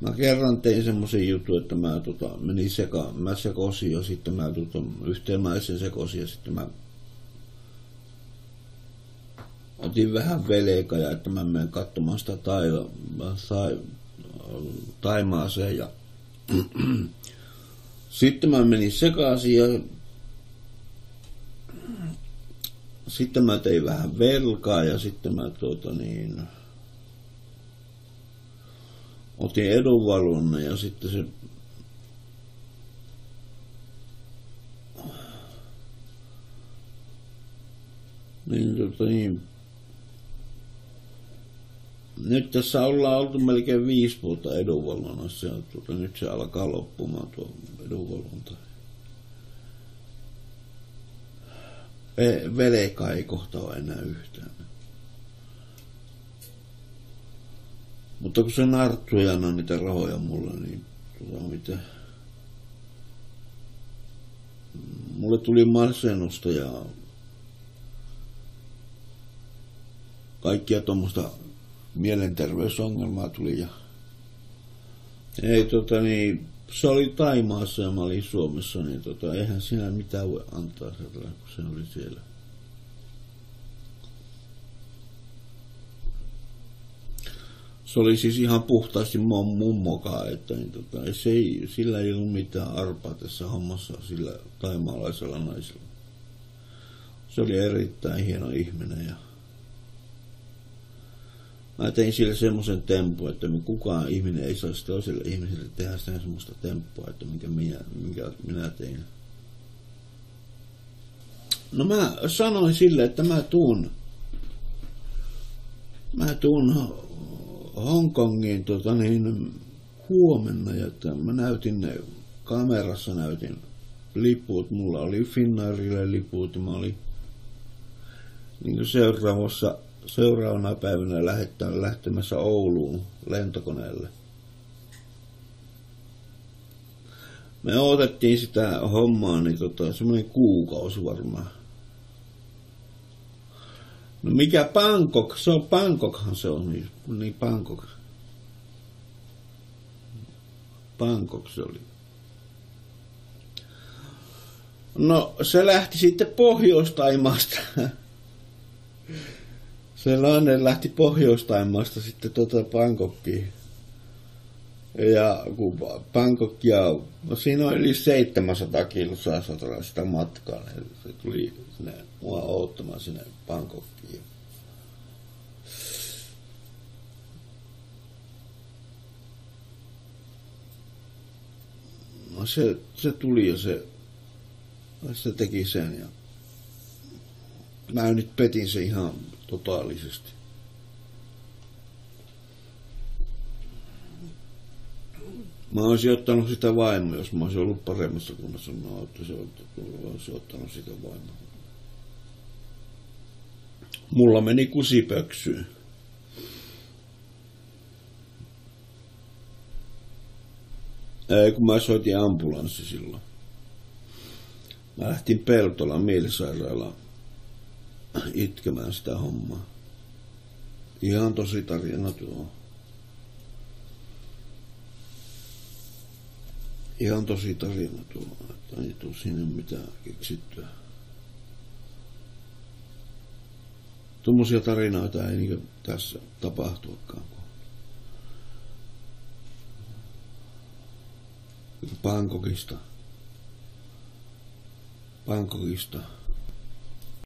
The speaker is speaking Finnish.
Mä kerran tein semmoisen jutun, että mä menin mä sekosin ja sitten mä yhteen naisen sekosin ja sitten mä otin vähän velkaa, että mä menen katsomaan sitä Taimaaseen ja sitten mä menin sekaisin ja sitten mä tein vähän velkaa ja sitten mä otin edunvalvonnan ja sitten se nyt tässä ollaan oltu melkein 5 vuotta edunvalvonnassa ja nyt se alkaa loppumaan tuo edunvalvonta. Velkaa ei kohta ole enää yhtään. Mutta kun se Narttu ei anna niitä rahoja mulle, niin mitä? Mulle tuli masennusta ja kaikkia tuommoista mielenterveysongelmaa tuli ja ei se oli Taimaassa ja mä olin Suomessa, niin eihän siinä mitään voi antaa sellainen, kun se oli siellä. Se oli siis ihan puhtaasti mummokaa, että sillä ei ollut mitään arpaa tässä hommassa sillä taimaalaisella naisella. Se oli erittäin hieno ihminen ja mä tein sille semmoisen tempun, että kukaan ihminen ei saisi toiselle ihmiselle tehdä sitä semmoista temppua, että minkä minä tein. No mä sanoin sille, että mä tuun Hongkongiin huomenna, ja että mä kamerassa näytin liput, mulla oli Finnairille liput, ja mä olin niin seuraavana päivänä lähtemässä Ouluun lentokoneelle. Me odotettiin sitä hommaa niin semmoinen kuukausi varmaan. No mikä Bangkok? Se on Bangkokhan se on, niin Bangkok. Bangkok se oli. No se lähti sitten Pohjois-Taimaasta. Se nainen lähti Pohjois-Taimaasta sitten Bangkokiin. Ja kun Bangkokia, no siinä on yli 700 kilsaa sitä matkaa, niin se tuli sinne mua odottamaan sinne Bangkokiin. No se tuli ja se teki sen ja mä nyt petin se ihan totaalisesti. Mä olisin ottanut sitä vaimoa, jos mä olisin ollut paremmassa kunnossa. Mä olisin ottanut sitä vaimoa. Mulla meni kusipöksyyn. Ei, kun mä soitin ambulanssi silloin. Mä lähtin Peltolan mielisairaalaan itkemään sitä hommaa. Ihan tosi tarina tuo. Ihan tosi tarina tuo, että ei tule sinne mitään keksittyä. Tuommoisia tarinoita ei niin tässä tapahtuakaan. Bangkokista.